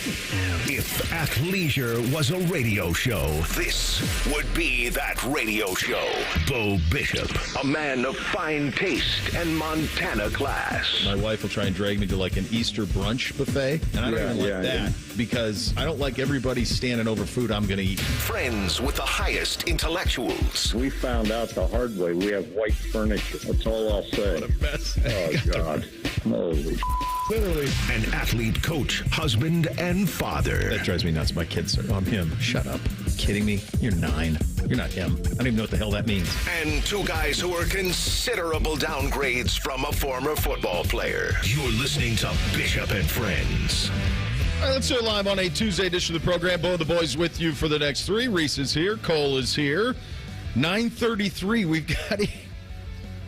If athleisure was a radio show, this would be that radio show. Bo Bishop, a man of fine taste and Montana class. My wife will try and drag me to like an Easter brunch buffet, and I don't even like that because I don't like everybody standing over food I'm going to eat. Friends with the highest intellectuals. We found out the hard way. We have white furniture. That's all I'll say. What a mess. Oh, God. Holy Literally. An athlete, coach, husband, and father. That drives me nuts. My kids are on him. Shut up. Kidding me? You're 9. You're not him. I don't even know what the hell that means. And two guys who are considerable downgrades from a former football player. You're listening to Bishop and Friends. All right, let's do it live on a Tuesday edition of the program. Both the boys with you for the next 3. Reese is here. Cole is here. 9:33. We've got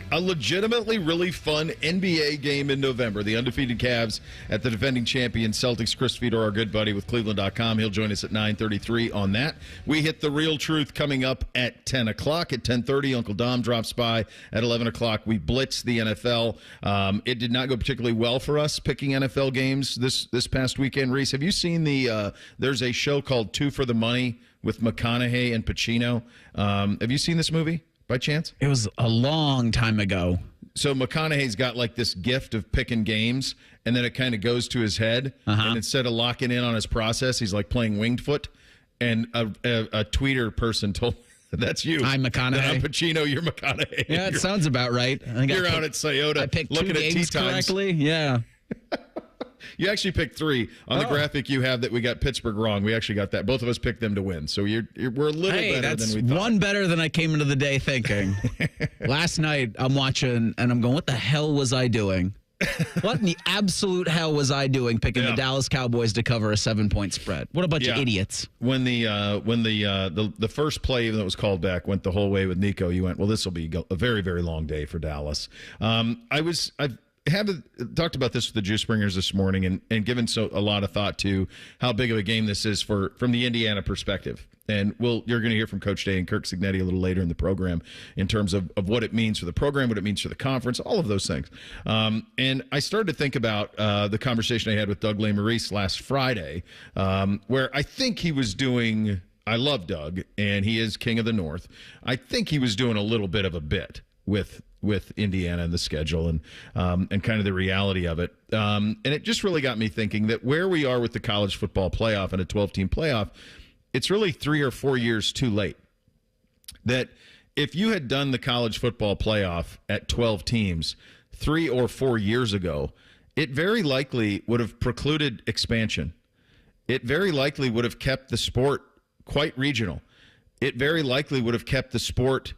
a legitimately really fun NBA game in November. The undefeated Cavs at the defending champion Celtics. Chris Fedor, our good buddy with Cleveland.com. He'll join us at 9:33 on that. We hit the real truth coming up at 10 o'clock. At 10:30, Uncle Dom drops by. At 11 o'clock, we blitz the NFL. It did not go particularly well for us picking NFL games this past weekend. Reese, have you seen there's a show called Two for the Money with McConaughey and Pacino. Have you seen this movie? By chance? It was a long time ago. So McConaughey's got like this gift of picking games, and then it kind of goes to his head. And instead of locking in on his process, he's like playing winged foot. And a tweeter person told that's you. I'm McConaughey. I'm Pacino. You're McConaughey. Yeah, it sounds about right. I think you're out at Toyota. I picked looking 2 at games correctly. Yeah. You actually picked 3 on the graphic you have that we got Pittsburgh wrong. We actually got that. Both of us picked them to win. So we're a little better than we thought. One better than I came into the day thinking. Last night I'm watching and I'm going, what the hell was I doing? What in the absolute hell was I doing picking the Dallas Cowboys to cover a 7-point spread? What a bunch of idiots. When the first play, even though it was called back, went the whole way with Nico, you went, well, this will be a very, very long day for Dallas. I haven't talked about this with the Juice Bringers this morning and given a lot of thought to how big of a game this is from the Indiana perspective. And you're going to hear from Coach Day and Kirk Cignetti a little later in the program in terms of what it means for the program, what it means for the conference, all of those things. And I started to think about the conversation I had with Doug Lesmerises last Friday, where I think he was doing – I love Doug, and he is king of the North. I think he was doing a little bit of a bit with Indiana and the schedule and kind of the reality of it. And it just really got me thinking that where we are with the college football playoff and a 12-team playoff, it's really 3 or 4 years too late. That if you had done the college football playoff at 12 teams 3 or 4 years ago, it very likely would have precluded expansion. It very likely would have kept the sport quite regional. It very likely would have kept the sport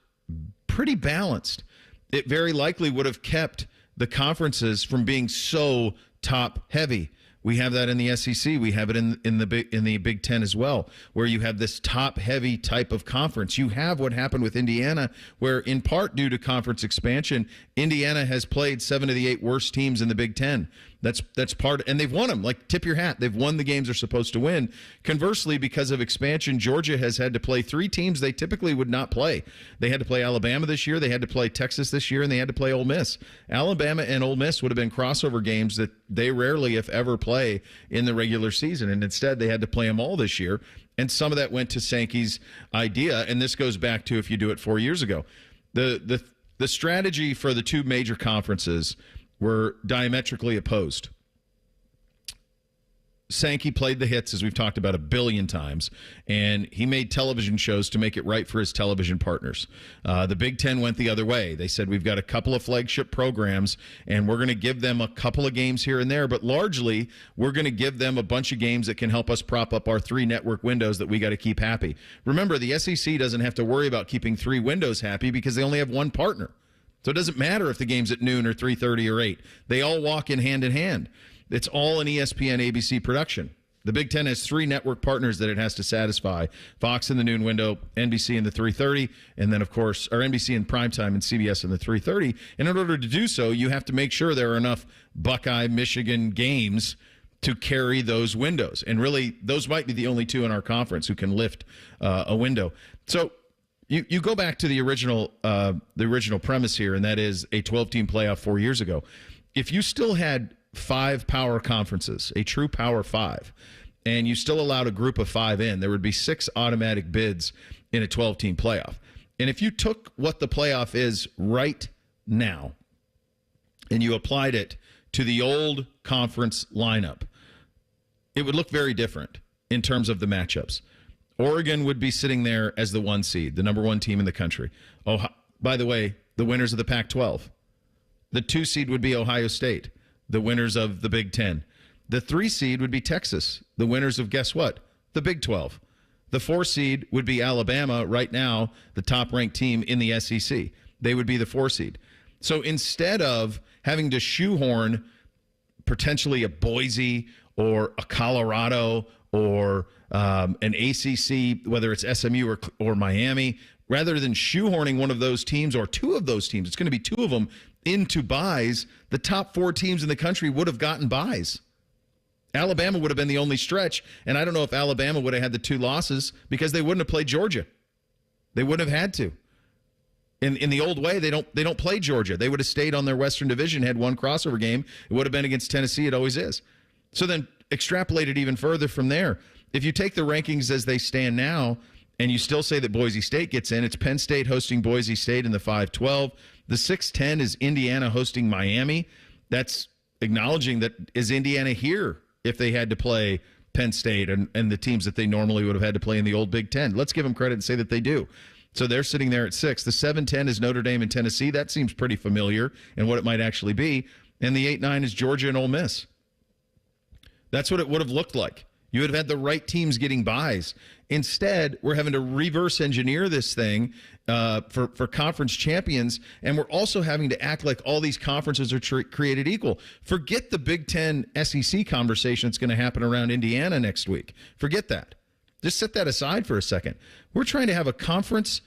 pretty balanced. It very likely would have kept the conferences from being so top heavy. We have that in the SEC. We have it in the Big Ten as well, where you have this top heavy type of conference. You have what happened with Indiana, where in part due to conference expansion, Indiana has played 7 of the 8 worst teams in the Big Ten. That's part, and they've won them. Like, tip your hat. They've won the games they're supposed to win. Conversely, because of expansion, Georgia has had to play 3 teams they typically would not play. They had to play Alabama this year, they had to play Texas this year, and they had to play Ole Miss. Alabama and Ole Miss would have been crossover games that they rarely, if ever, play in the regular season, and instead they had to play them all this year. And some of that went to Sankey's idea, and this goes back to if you do it 4 years ago. The strategy for the 2 major conferences were diametrically opposed. Sankey played the hits, as we've talked about a billion times, and he made television shows to make it right for his television partners. The Big Ten went the other way. They said, we've got a couple of flagship programs, and we're going to give them a couple of games here and there, but largely we're going to give them a bunch of games that can help us prop up our 3 network windows that we got to keep happy. Remember, the SEC doesn't have to worry about keeping 3 windows happy because they only have 1 partner. So it doesn't matter if the game's at noon or 3:30 or 8. They all walk in hand. It's all an ESPN ABC production. The Big Ten has 3 network partners that it has to satisfy. Fox in the noon window, NBC in the 3:30, and then, of course, or NBC in primetime and CBS in the 3:30. And in order to do so, you have to make sure there are enough Buckeye-Michigan games to carry those windows. And really, those might be the only 2 in our conference who can lift a window. So you go back to the original premise here, and that is a 12-team playoff 4 years ago. If you still had 5 power conferences, a true Power 5, and you still allowed a group of 5 in, there would be 6 automatic bids in a 12-team playoff. And if you took what the playoff is right now and you applied it to the old conference lineup, it would look very different in terms of the matchups. Oregon would be sitting there as the 1 seed, the number 1 team in the country. Oh, by the way, the winners of the Pac-12. The 2 seed would be Ohio State, the winners of the Big Ten. The 3 seed would be Texas, the winners of guess what? The Big 12. The 4 seed would be Alabama, right now the top-ranked team in the SEC. They would be the 4 seed. So instead of having to shoehorn potentially a Boise or a Colorado or an ACC, whether it's SMU or Miami, rather than shoehorning one of those teams or 2 of those teams, it's going to be 2 of them into buys, the top 4 teams in the country would have gotten buys. Alabama would have been the only stretch, and I don't know if Alabama would have had the 2 losses because they wouldn't have played Georgia. They wouldn't have had to. In the old way, they don't play Georgia. They would have stayed on their Western Division, had 1 crossover game. It would have been against Tennessee. It always is. So then extrapolate it even further from there. If you take the rankings as they stand now, and you still say that Boise State gets in, it's Penn State hosting Boise State in the 5-12. The 6-10 is Indiana hosting Miami. That's acknowledging that is Indiana here if they had to play Penn State and the teams that they normally would have had to play in the old Big Ten. Let's give them credit and say that they do. So they're sitting there at 6. The 7-10 is Notre Dame and Tennessee. That seems pretty familiar in what it might actually be. And the 8-9 is Georgia and Ole Miss. That's what it would have looked like. You would have had the right teams getting buys. Instead, we're having to reverse engineer this thing for conference champions, and we're also having to act like all these conferences are created equal. Forget the Big Ten SEC conversation that's going to happen around Indiana next week. Forget that. Just set that aside for a second. We're trying to have a conference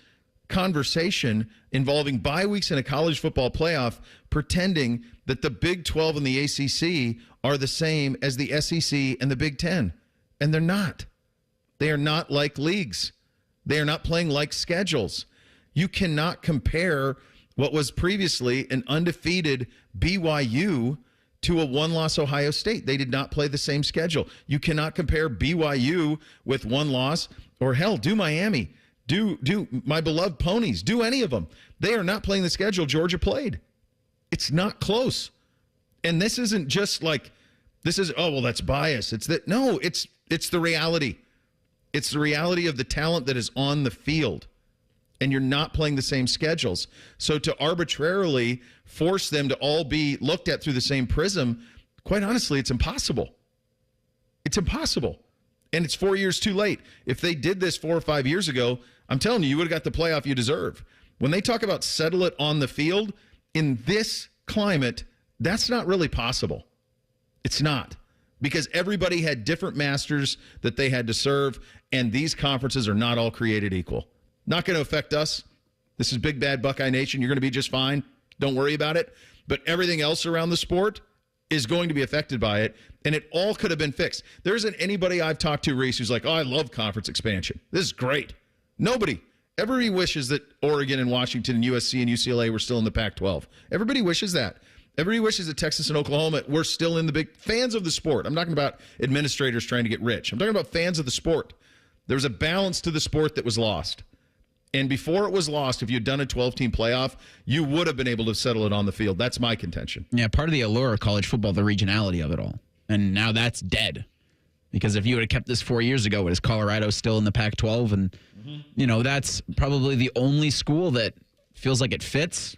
conversation involving bye weeks in a college football playoff, pretending that the Big 12 and the ACC are the same as the SEC and the Big Ten. And they're not. They are not like leagues. They are not playing like schedules. You cannot compare what was previously an undefeated BYU to a 1-loss Ohio State. They did not play the same schedule. You cannot compare BYU with 1 loss, or hell, do Miami, do my beloved Ponies, do any of them. They are not playing the schedule Georgia played. It's not close. And this isn't just like, this is, oh, well, that's bias. It's that, no, it's the reality. It's the reality of the talent that is on the field. And you're not playing the same schedules. So to arbitrarily force them to all be looked at through the same prism, quite honestly, it's impossible. It's impossible. And it's 4 years too late. If they did this 4 or 5 years ago, I'm telling you, you would have got the playoff you deserve. When they talk about settle it on the field, in this climate, that's not really possible. It's not. Because everybody had different masters that they had to serve, and these conferences are not all created equal. Not going to affect us. This is Big Bad Buckeye Nation. You're going to be just fine. Don't worry about it. But everything else around the sport is going to be affected by it, and it all could have been fixed. There isn't anybody I've talked to, Reese, who's like, oh, I love conference expansion. This is great. Nobody. Everybody wishes that Oregon and Washington and USC and UCLA were still in the Pac-12. Everybody wishes that. Everybody wishes that Texas and Oklahoma were still in the big fans of the sport. I'm not talking about administrators trying to get rich. I'm talking about fans of the sport. There was a balance to the sport that was lost. And before it was lost, if you'd done a 12-team playoff, you would have been able to settle it on the field. That's my contention. Yeah, part of the allure of college football, the regionality of it all. And now that's dead. Because if you would have kept this 4 years ago, is Colorado still in the Pac-12? And, you know, that's probably the only school that feels like it fits.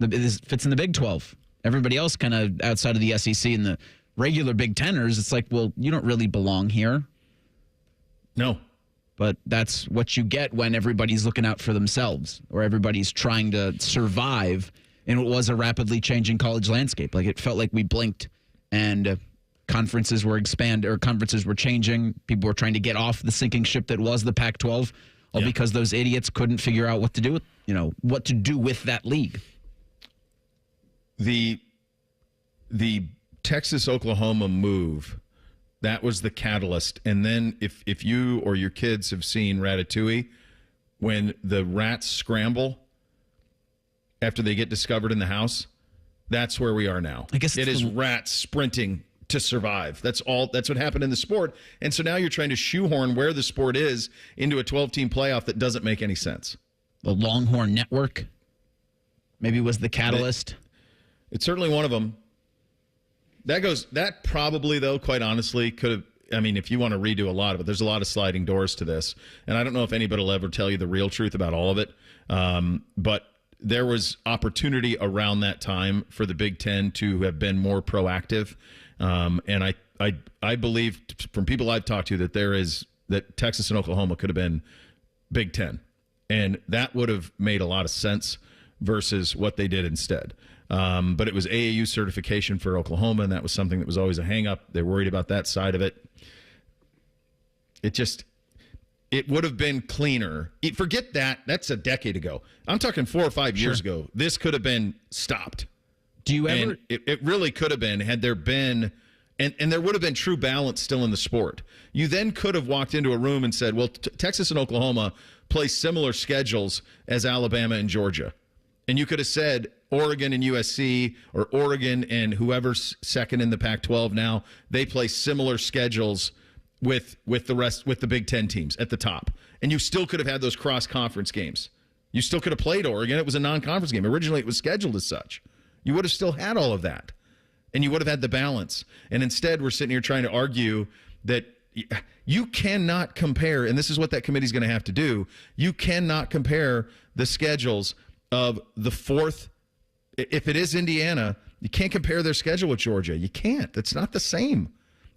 It fits in the Big 12. Everybody else kind of outside of the SEC and the regular Big Teners, it's like, well, you don't really belong here. No. But that's what you get when everybody's looking out for themselves or everybody's trying to survive in what was a rapidly changing college landscape. Like it felt like we blinked and conferences were conferences were changing. People were trying to get off the sinking ship that was the Pac-12, all because those idiots couldn't figure out what to do with, what to do with that league. The Texas-Oklahoma move, that was the catalyst. And then if you or your kids have seen Ratatouille, when the rats scramble after they get discovered in the house, that's where we are now. I guess it is rats sprinting to survive. That's what happened in the sport. And so now you're trying to shoehorn where the sport is into a 12-team playoff that doesn't make any sense. The Longhorn Network maybe was the catalyst. It's certainly one of them. That probably, though, quite honestly, could have, I mean, if you want to redo a lot of it, there's a lot of sliding doors to this. And I don't know if anybody will ever tell you the real truth about all of it. But there was opportunity around that time for the Big Ten to have been more proactive. And I believe from people I've talked to that Texas and Oklahoma could have been Big Ten. And that would have made a lot of sense versus what they did instead. But it was AAU certification for Oklahoma, and that was something that was always a hang-up. They're worried about that side of it. It would have been cleaner. Forget that. That's a decade ago. I'm talking 4 or 5 years ago. This could have been stopped. Do you ever? And it really could have been had there been, and there would have been true balance still in the sport. You then could have walked into a room and said, well, Texas and Oklahoma play similar schedules as Alabama and Georgia. And you could have said Oregon and USC, or Oregon and whoever's second in the Pac-12 now, they play similar schedules with the Big Ten teams at the top. And you still could have had those cross-conference games. You still could have played Oregon. It was a non-conference game. Originally, it was scheduled as such. You would have still had all of that. And you would have had the balance. And instead, we're sitting here trying to argue that you cannot compare, and this is what that committee is going to have to do, you cannot compare the schedules of the fourth. If it is Indiana, you can't compare their schedule with Georgia. You can't. That's not the same.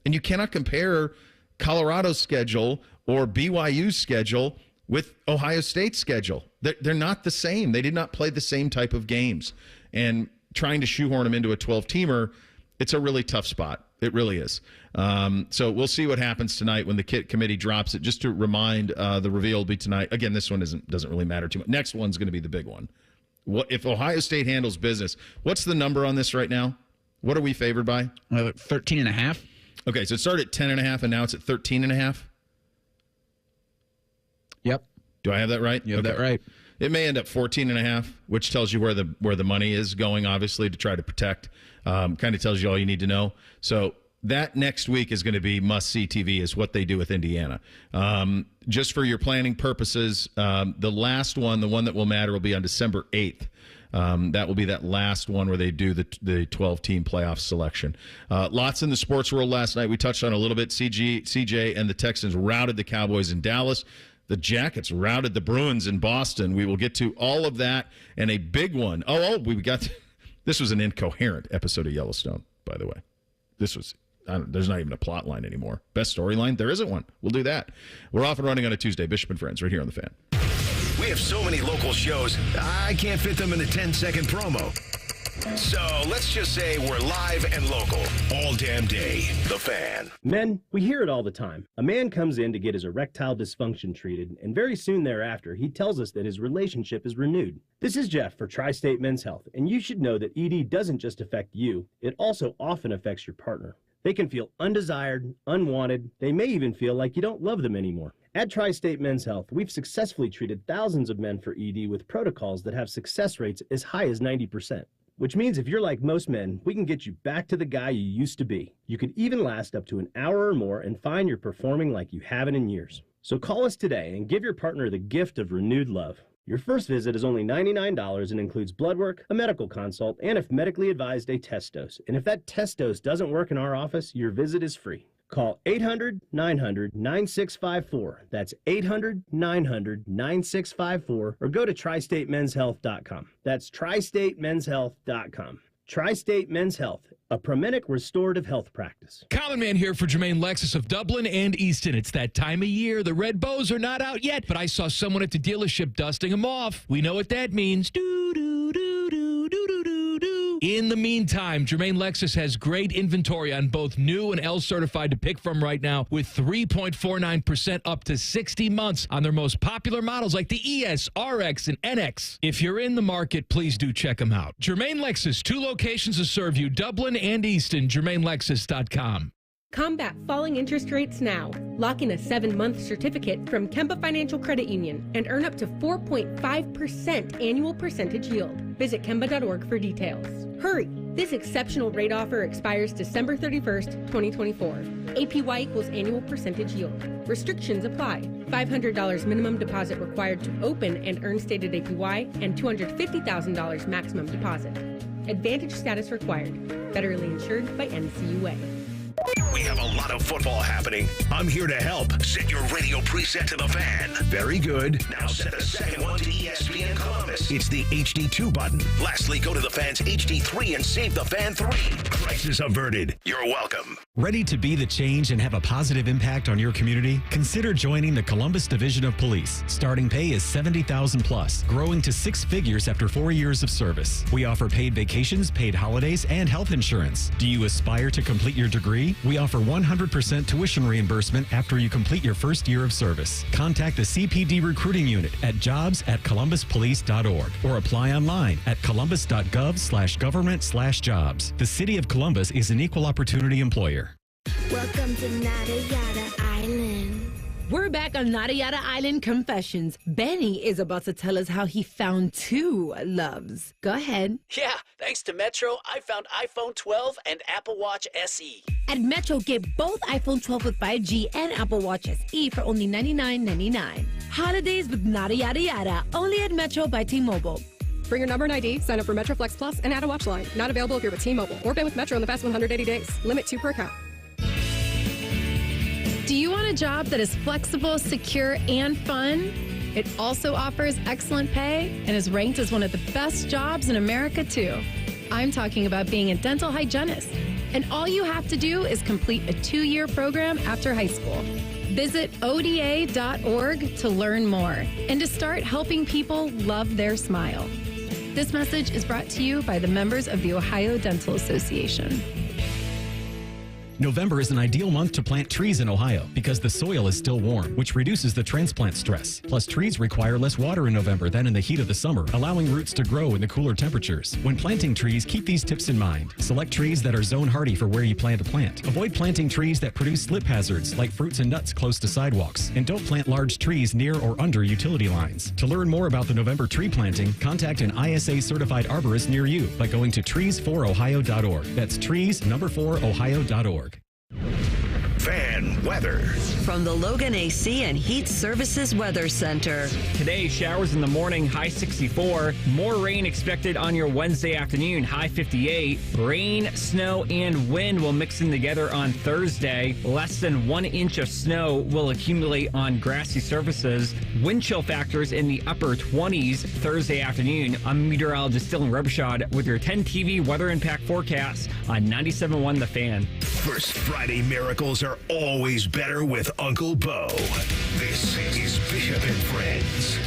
And you cannot compare Colorado's schedule or BYU's schedule with Ohio State's schedule. They're not the same. They did not play the same type of games. And trying to shoehorn them into a 12-teamer, it's a really tough spot. It really is. So we'll see what happens tonight when the committee drops it. Just to remind, the reveal will be tonight. Again, this one doesn't really matter too much. Next one's going to be the big one. If Ohio State handles business, what's the number on this right now? What are we favored by? 13.5. Okay, so it started at 10.5, and now it's at 13.5. Yep. Do I have that right? You have that right. It may end up 14.5, which tells you where the money is going, obviously, to try to protect. Kind of tells you all you need to know. So that next week is going to be must-see TV, is what they do with Indiana. Just for your planning purposes, the last one, the one that will matter, will be on December 8th. That will be that last one where they do the 12-team playoff selection. Lots in the sports world last night. We touched on a little bit. CJ and the Texans routed the Cowboys in Dallas. The Jackets routed the Bruins in Boston. We will get to all of that and a big one. This was an incoherent episode of Yellowstone, by the way. There's not even a plot line anymore. Best storyline? There isn't one. We'll do that. We're off and running on a Tuesday. Bishop and Friends, right here on The Fan. We have so many local shows, I can't fit them in a 10-second promo. So let's just say we're live and local all damn day. The Fan. Men, we hear it all the time. A man comes in to get his erectile dysfunction treated, and very soon thereafter, he tells us that his relationship is renewed. This is Jeff for Tri-State Men's Health, and you should know that ED doesn't just affect you, it also often affects your partner. They can feel undesired, unwanted. They may even feel like you don't love them anymore. At Tri-State Men's Health, we've successfully treated thousands of men for ED with protocols that have success rates as high as 90%. Which means if you're like most men, we can get you back to the guy you used to be. You could even last up to an hour or more and find you're performing like you haven't in years. So call us today and give your partner the gift of renewed love. Your first visit is only $99 and includes blood work, a medical consult, and if medically advised, a test dose. And if that test dose doesn't work in our office, your visit is free. Call 800-900-9654. That's 800-900-9654. Or go to tristatemenshealth.com. That's tristatemenshealth.com. Tri-State Men's Health, a Promenic restorative health practice. Common Man here for Jermaine Lexus of Dublin and Easton. It's that time of year. The red bows are not out yet, but I saw someone at the dealership dusting them off. We know what that means. In the meantime, Jermaine Lexus has great inventory on both new and L certified to pick from right now, with 3.49% up to 60 months on their most popular models like the ES, RX, and NX. If you're in the market, please do check them out. Jermaine Lexus, 2 locations to serve you, Dublin and Easton, JermaineLexus.com. Combat falling interest rates now. Lock in a 7-month certificate from Kemba Financial Credit Union and earn up to 4.5% annual percentage yield. Visit Kemba.org for details. Hurry! This exceptional rate offer expires December 31st, 2024. APY equals annual percentage yield. Restrictions apply. $500 minimum deposit required to open and earn stated APY and $250,000 maximum deposit. Advantage status required. Federally insured by NCUA. We have a lot of football happening. I'm here to help. Set your radio preset to the Fan. Very good. Now set the second one to ESPN Columbus. It's the HD2 button. Lastly, go to the Fan's HD3 and save the Fan 3. Crisis averted. You're welcome. Ready to be the change and have a positive impact on your community? Consider joining the Columbus Division of Police. Starting pay is $70,000 plus, growing to 6 figures after 4 years of service. We offer paid vacations, paid holidays, and health insurance. Do you aspire to complete your degree? We offer 100% tuition reimbursement after you complete your first year of service. Contact the CPD recruiting unit at jobs@columbuspolice.org or apply online at columbus.gov/government/jobs. The City of Columbus is an equal opportunity employer. Welcome to Nada Yada Island. We're back on Nada Yada Island Confessions. Benny is about to tell us how he found 2 loves. Go ahead. Yeah, thanks to Metro, I found iPhone 12 and Apple Watch SE. At Metro, get both iPhone 12 with 5G and Apple Watch SE for only $99.99. Holidays with Nada Yada Yada, only at Metro by T-Mobile. Bring your number and ID, sign up for Metro Flex Plus, and add a watch line. Not available if you're with T-Mobile or been with Metro in the past 180 days. Limit 2 per account. Do you want a job that is flexible, secure, and fun? It also offers excellent pay and is ranked as one of the best jobs in America, too. I'm talking about being a dental hygienist. And all you have to do is complete a 2-year program after high school. Visit ODA.org to learn more and to start helping people love their smile. This message is brought to you by the members of the Ohio Dental Association. November is an ideal month to plant trees in Ohio because the soil is still warm, which reduces the transplant stress. Plus, trees require less water in November than in the heat of the summer, allowing roots to grow in the cooler temperatures. When planting trees, keep these tips in mind. Select trees that are zone hardy for where you plan to plant. Avoid planting trees that produce slip hazards like fruits and nuts close to sidewalks. And don't plant large trees near or under utility lines. To learn more about the November tree planting, contact an ISA certified arborist near you by going to trees4ohio.org. That's trees4ohio.org. Fan weather. From the Logan AC and Heat Services Weather Center. Today, showers in the morning, high 64. More rain expected on your Wednesday afternoon, high 58. Rain, snow, and wind will mix in together on Thursday. Less than 1 inch of snow will accumulate on grassy surfaces. Wind chill factors in the upper 20s Thursday afternoon. I'm meteorologist Dylan Rebshad with your 10 TV weather impact forecast on 97.1 The Fan. First Friday miracles are always better with Uncle Bo. This is Bishop and Friends.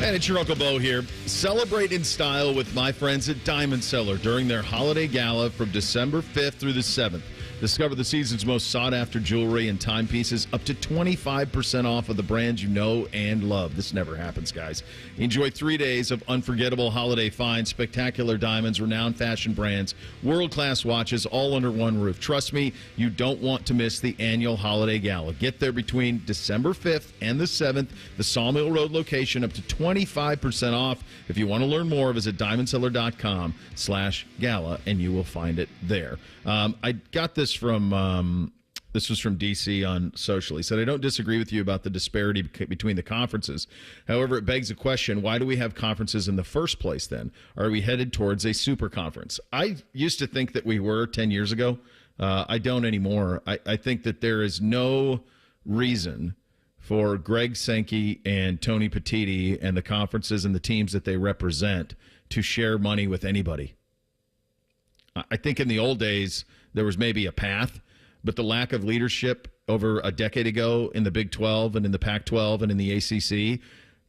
And it's your Uncle Bo here. Celebrate in style with my friends at Diamond Cellar during their holiday gala from December 5th through the 7th. Discover the season's most sought-after jewelry and timepieces up to 25% off of the brands you know and love. This never happens, guys. Enjoy 3 days of unforgettable holiday finds, spectacular diamonds, renowned fashion brands, world-class watches, all under one roof. Trust me, you don't want to miss the annual holiday gala. Get there between December 5th and the 7th. The Sawmill Road location up to 25% off. If you want to learn more, visit diamondseller.com/gala, and you will find it there. I got this from this was from DC on social. He said, I don't disagree with you about the disparity between the conferences. However, it begs a question, why do we have conferences in the first place then? Are we headed towards a super conference? I used to think that we were 10 years ago. I don't anymore. I think that there is no reason for Greg Sankey and Tony Petitti and the conferences and the teams that they represent to share money with anybody. I think in the old days, there was maybe a path, but the lack of leadership over a decade ago in the Big 12 and in the Pac-12 and in the ACC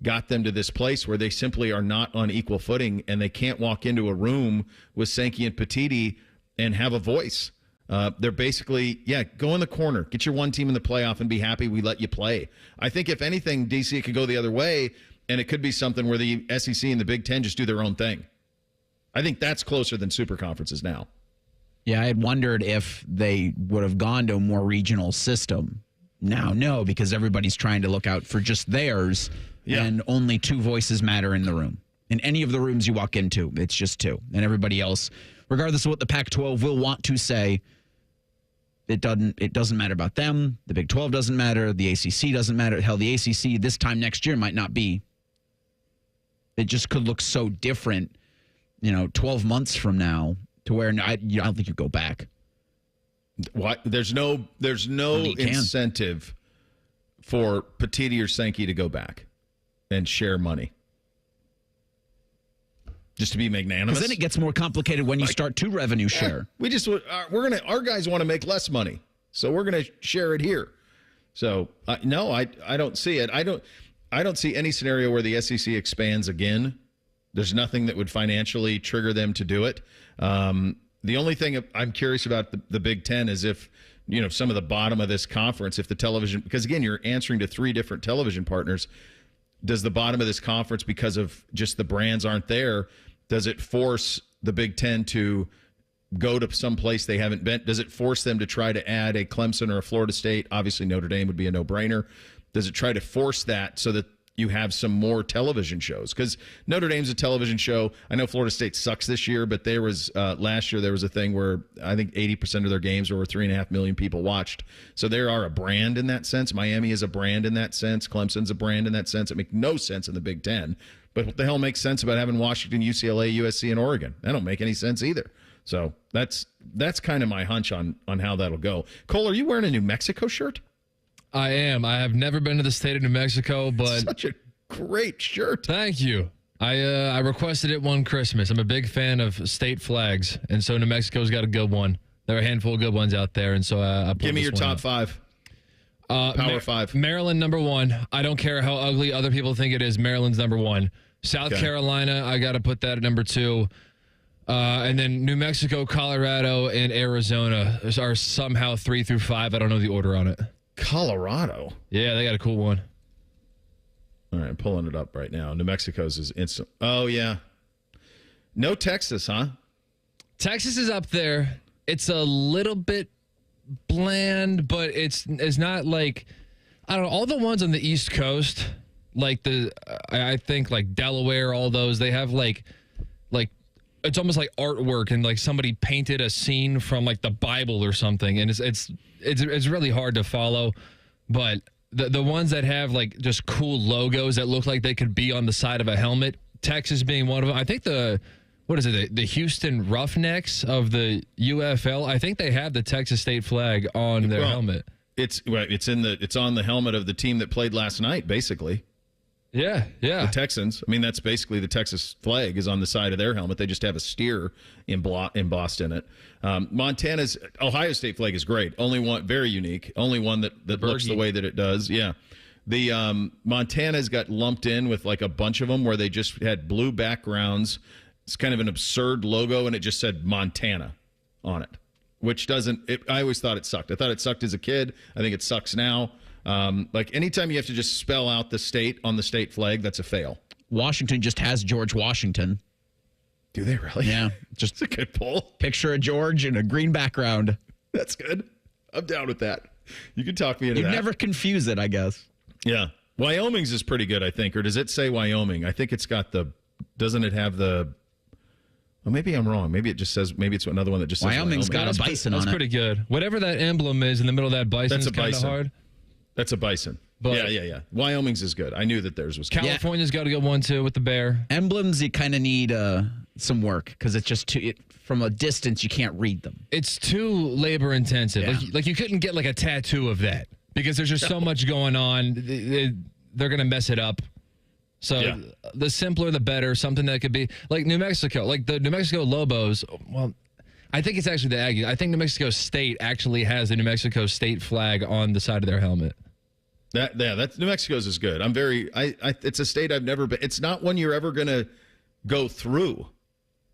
got them to this place where they simply are not on equal footing, and they can't walk into a room with Sankey and Petitti and have a voice. They're basically, go in the corner, get your one team in the playoff and be happy we let you play. I think if anything, DC could go the other way, and it could be something where the SEC and the Big Ten just do their own thing. I think that's closer than super conferences now. Yeah, I had wondered if they would have gone to a more regional system Now, no, because everybody's trying to look out for just theirs, and only 2 voices matter in the room. In any of the rooms you walk into, it's just 2. And everybody else, regardless of what the Pac-12 will want to say, it doesn't matter about them. The Big 12 doesn't matter. The ACC doesn't matter. Hell, the ACC this time next year might not be. It just could look so different, 12 months from now, to where I don't think you go back. What? There's no incentive for Petiti or Sankey to go back and share money. Just to be magnanimous. Because then it gets more complicated when you start to revenue share. Our guys want to make less money, so we're gonna share it here. So no, I don't see it. I don't see any scenario where the SEC expands again. There's nothing that would financially trigger them to do it. The only thing I'm curious about the Big Ten is if, some of the bottom of this conference, if the television, because again, you're answering to 3 different television partners. Does the bottom of this conference, because of just the brands aren't there, does it force the Big Ten to go to some place they haven't been? Does it force them to try to add a Clemson or a Florida State? Obviously, Notre Dame would be a no-brainer. Does it try to force that so that you have some more television shows? Because Notre Dame's a television show. I know Florida State sucks this year, but there was last year there was a thing where I think 80% of their games were 3.5 million people watched. So they are a brand in that sense. Miami is a brand in that sense. Clemson's a brand in that sense. It makes no sense in the Big Ten. But what the hell makes sense about having Washington, UCLA, USC, and Oregon? That don't make any sense either. So that's kind of my hunch on how that'll go. Cole, are you wearing a New Mexico shirt? I am. I have never been to the state of New Mexico, but such a great shirt. Thank you. I requested it one Christmas. I'm a big fan of state flags, and so New Mexico's got a good one. There are a handful of good ones out there, and so I give me your top 5. Power 5. Maryland #1. I don't care how ugly other people think it is. Maryland's #1. South Carolina, I got to put that at #2. And then New Mexico, Colorado, and Arizona are somehow 3 through 5. I don't know the order on it. Colorado? Yeah, they got a cool one. All right, I'm pulling it up right now. New Mexico's is instant. Oh, yeah. No Texas, huh? Texas is up there. It's a little bit bland, but it's not like, I don't know, all the ones on the East Coast, like I think like Delaware, all those, they have like it's almost like artwork and like somebody painted a scene from like the Bible or something, and it's really hard to follow. But the ones that have like just cool logos that look like they could be on the side of a helmet, Texas being one of them. I think the Houston Roughnecks of the UFL, I think they have the Texas state flag on their helmet. It's on the helmet of the team that played last night, basically. Yeah. The Texans. I mean, that's basically the Texas flag is on the side of their helmet. They just have a steer embossed in it. Montana's Ohio State flag is great. Only one, very unique. Only one that looks the way that it does. Yeah. The Montana's got lumped in with like a bunch of them where they just had blue backgrounds. It's kind of an absurd logo, and it just said Montana on it, which I always thought it sucked. I thought it sucked as a kid. I think it sucks now. Like anytime you have to just spell out the state on the state flag, that's a fail. Washington just has George Washington. Do they really? Yeah. Just a good pull. Picture of George in a green background. That's good. I'm down with that. You can talk me into that. You'd never confuse it, I guess. Yeah. Wyoming's is pretty good, I think. Or does it say Wyoming? I think it's got doesn't it have the... Well, maybe I'm wrong. Maybe it just says, maybe it's another one that just says Wyoming's got a bison on it. That's pretty good. Whatever that emblem is in the middle of that bison is kind of hard. That's a bison. But yeah. Wyoming's is good. I knew that theirs was good. California's got a good one, too, with the bear. Emblems, you kind of need some work because it's just from a distance, you can't read them. It's too labor intensive. Yeah. Like you couldn't get like a tattoo of that because there's just so much going on. They're going to mess it up. So the simpler, the better. Something that could be like New Mexico, like the New Mexico Lobos. Well, I think it's actually the Aggies. I think New Mexico State actually has the New Mexico State flag on the side of their helmet. That's New Mexico's is good. It's a state I've never been. It's not one you're ever going to go through.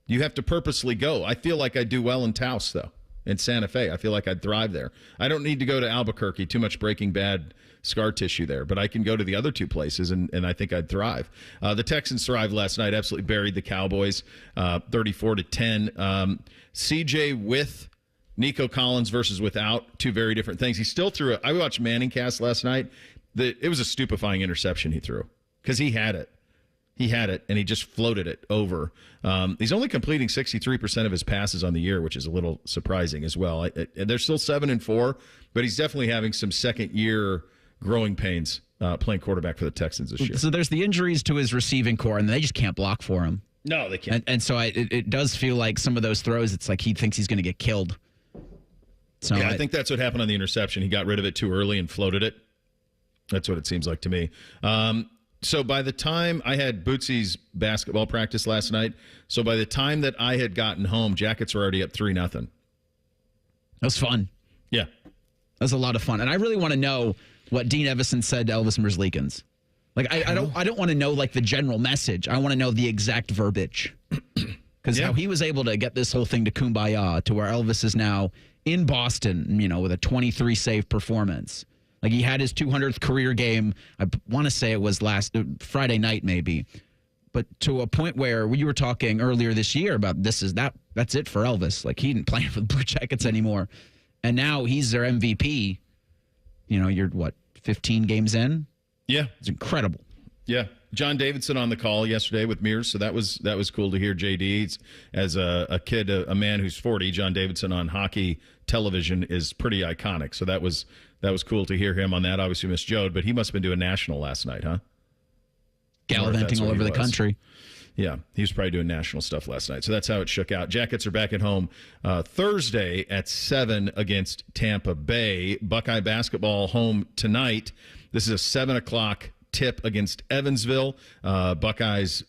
You have to purposely go. I feel like I do well in Taos, though, in Santa Fe. I feel like I'd thrive there. I don't need to go to Albuquerque. Too much Breaking Bad scar tissue there. But I can go to the other two places, and I think I'd thrive. The Texans thrived last night. Absolutely buried the Cowboys, 34-10. CJ with Nico Collins versus without, two very different things. He still threw it. I watched Manningcast last night. It was a stupefying interception he threw because he had it. He had it, and he just floated it over. He's only completing 63% of his passes on the year, which is a little surprising as well. They're still 7-4, but he's definitely having some second-year growing pains playing quarterback for the Texans this year. So there's the injuries to his receiving core, and they just can't block for him. No, they can't. And so it does feel like some of those throws, it's like he thinks he's going to get killed. So yeah, I think that's what happened on the interception. He got rid of it too early and floated it. That's what it seems like to me. So by the time I had Bootsy's basketball practice last night, so by the time that I had gotten home, Jackets were already up 3-0. That was fun. Yeah. That was a lot of fun. And I really want to know what Dean Evison said to Elvis Merzlikins. Like, I don't want to know, like, the general message. I want to know the exact verbiage. Because how he was able to get this whole thing to kumbaya to where Elvis is now in Boston, with a 23-save performance. Like, he had his 200th career game. I want to say it was last Friday night, maybe. But to a point where you were talking earlier this year about that's it for Elvis. Like, he didn't play for the Blue Jackets anymore. And now he's their MVP. You're, 15 games in? Yeah. It's incredible. Yeah. John Davidson on the call yesterday with Mears, so that was cool to hear. JD, as a kid, a man who's 40, John Davidson on hockey television is pretty iconic. So that was cool to hear him on that. Obviously missed Jode, but he must have been doing national last night, huh? Gallivanting all over the country. Yeah, he was probably doing national stuff last night. So that's how it shook out. Jackets are back at home Thursday at 7 against Tampa Bay. Buckeye basketball home tonight. This is a 7 o'clock tip against Evansville. Buckeyes,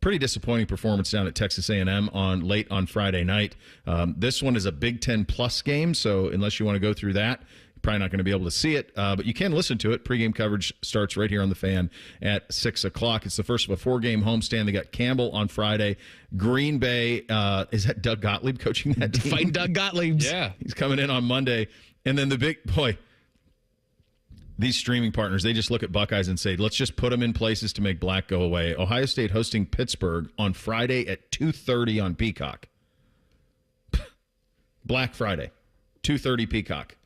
pretty disappointing performance down at Texas A&M late on Friday night. This one is a Big Ten Plus game, so unless you want to go through that, you're probably not going to be able to see it, but you can listen to it. Pregame coverage starts right here on the Fan at 6 o'clock. It's the first of a 4-game homestand. They got Campbell on Friday. Green Bay, is that Doug Gottlieb coaching that team? Fighting Doug Gottlieb. Yeah. He's coming in on Monday. And then the big boy, these streaming partners, they just look at Buckeyes and say, let's just put them in places to make black go away. Ohio State hosting Pittsburgh on Friday at 2:30 on Peacock. Black Friday, 2:30 Peacock.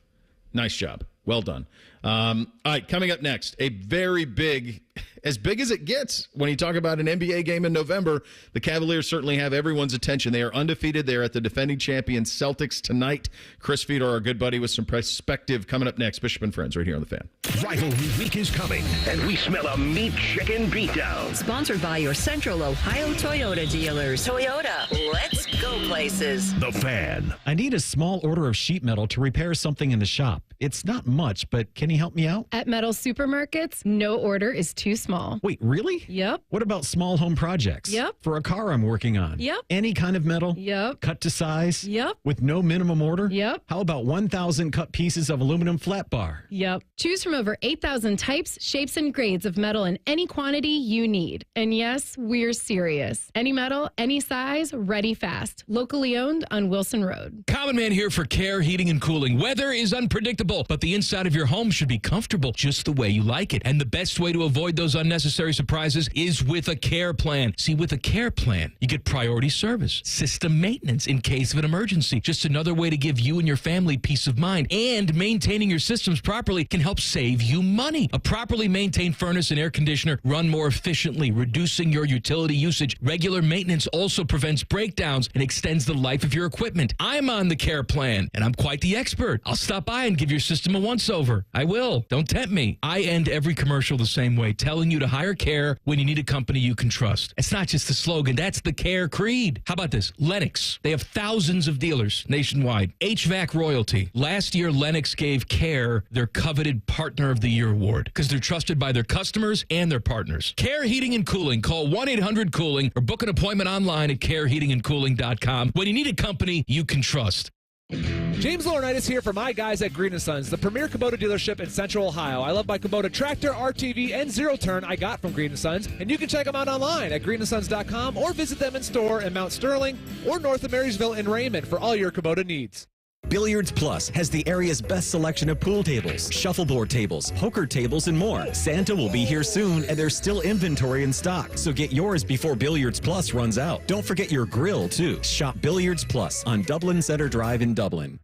Nice job. Well done. All right, coming up next, a very big, as big as it gets when you talk about an NBA game in November. The Cavaliers certainly have everyone's attention. They are undefeated. They are at the defending champions Celtics tonight. Chris Fedor, our good buddy, with some perspective coming up next. Bishop and Friends right here on The Fan. Rivalry week is coming, and we smell a meat chicken beatdown. Sponsored by your Central Ohio Toyota dealers. Toyota, let's go places. The Fan. I need a small order of sheet metal to repair something in the shop. It's not much, but can you help me out? At Metal Supermarkets, no order is too small. Wait, really? Yep. What about small home projects? Yep. For a car I'm working on? Yep. Any kind of metal? Yep. Cut to size? Yep. With no minimum order? Yep. How about 1,000 cut pieces of aluminum flat bar? Yep. Choose from over 8,000 types, shapes, and grades of metal in any quantity you need. And yes, we're serious. Any metal, any size, ready fast. Locally owned on Wilson Road. Common Man here for Care Heating and Cooling. Weather is unpredictable, but the inside of your home should be comfortable just the way you like it. And the best way to avoid those unnecessary surprises is with a care plan. See, with a care plan, you get priority service, system maintenance in case of an emergency. Just another way to give you and your family peace of mind. And maintaining your systems properly can help save you money. A properly maintained furnace and air conditioner run more efficiently, reducing your utility usage. Regular maintenance also prevents breakdowns and extends the life of your equipment. I'm on the care plan, and I'm quite the expert. I'll stop by and give your system a once-over. I will. Don't tempt me. I end every commercial the same way, telling you to hire Care when you need a company you can trust. It's not just the slogan. That's the Care creed. How about this? Lennox. They have thousands of dealers nationwide. HVAC royalty. Last year, Lennox gave Care their coveted Partner of the Year award because they're trusted by their customers and their partners. Care Heating and Cooling. Call 1-800-COOLING or book an appointment online at careheatingandcooling.com when you need a company you can trust. James Laurinaitis here for my guys at Green & Sons, the premier Kubota dealership in Central Ohio. I love my Kubota tractor, RTV, and zero-turn I got from Green & Sons, and you can check them out online at greenandsons.com or visit them in store in Mount Sterling or north of Marysville in Raymond for all your Kubota needs. Billiards Plus has the area's best selection of pool tables, shuffleboard tables, poker tables, and more. Santa will be here soon, and there's still inventory in stock, so get yours before Billiards Plus runs out. Don't forget your grill, too. Shop Billiards Plus on Dublin Center Drive in Dublin.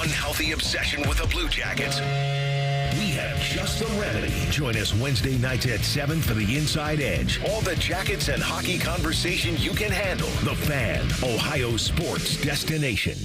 unhealthy obsession with the Blue Jackets? We have just the remedy. Join us Wednesday nights at 7 for the Inside Edge. All the Jackets and hockey conversation you can handle. The Fan, Ohio sports destination.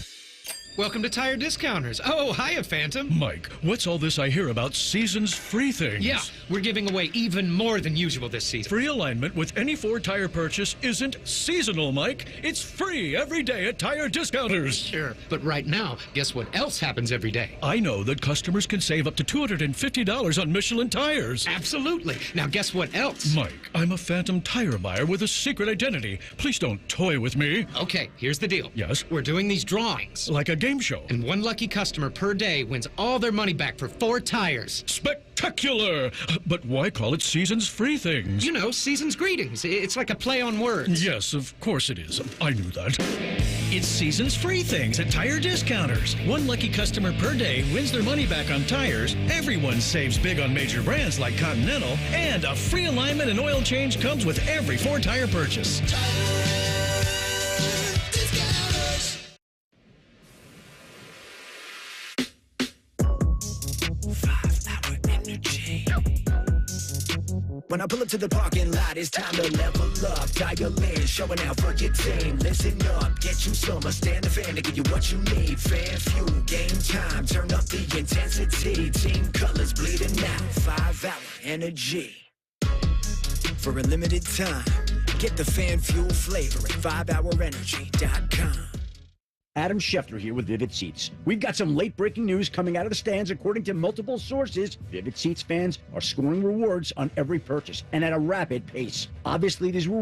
Welcome to Tire Discounters. Oh, hiya, Phantom. Mike, what's all this I hear about seasons free things? Yeah, we're giving away even more than usual this season. Free alignment with any Ford tire purchase isn't seasonal, Mike. It's free every day at Tire Discounters. Sure, but right now, guess what else happens every day? I know that customers can save up to $250 on Michelin tires. Absolutely. Now, guess what else? Mike, I'm a Phantom tire buyer with a secret identity. Please don't toy with me. Okay, here's the deal. Yes? We're doing these drawings. Like a game show. And one lucky customer per day wins all their money back for 4 tires. Spectacular! But why call it seasons free things? You know, season's greetings. It's like a play on words. Yes, of course it is. I knew that. It's seasons free things at Tire Discounters. One lucky customer per day wins their money back on tires. Everyone saves big on major brands like Continental. And a free alignment and oil change comes with every Ford tire purchase. When I pull up to the parking lot, it's time to level up. Dial in, showing out for your team. Listen up, get you some. Stand the fan to give you what you need. Fan fuel, game time. Turn up the intensity. Team colors bleeding out. 5-hour energy. For a limited time, get the fan fuel flavor at 5hourenergy.com. Adam Schefter here with Vivid Seats. We've got some late-breaking news coming out of the stands. According to multiple sources, Vivid Seats fans are scoring rewards on every purchase and at a rapid pace. Obviously, these rewards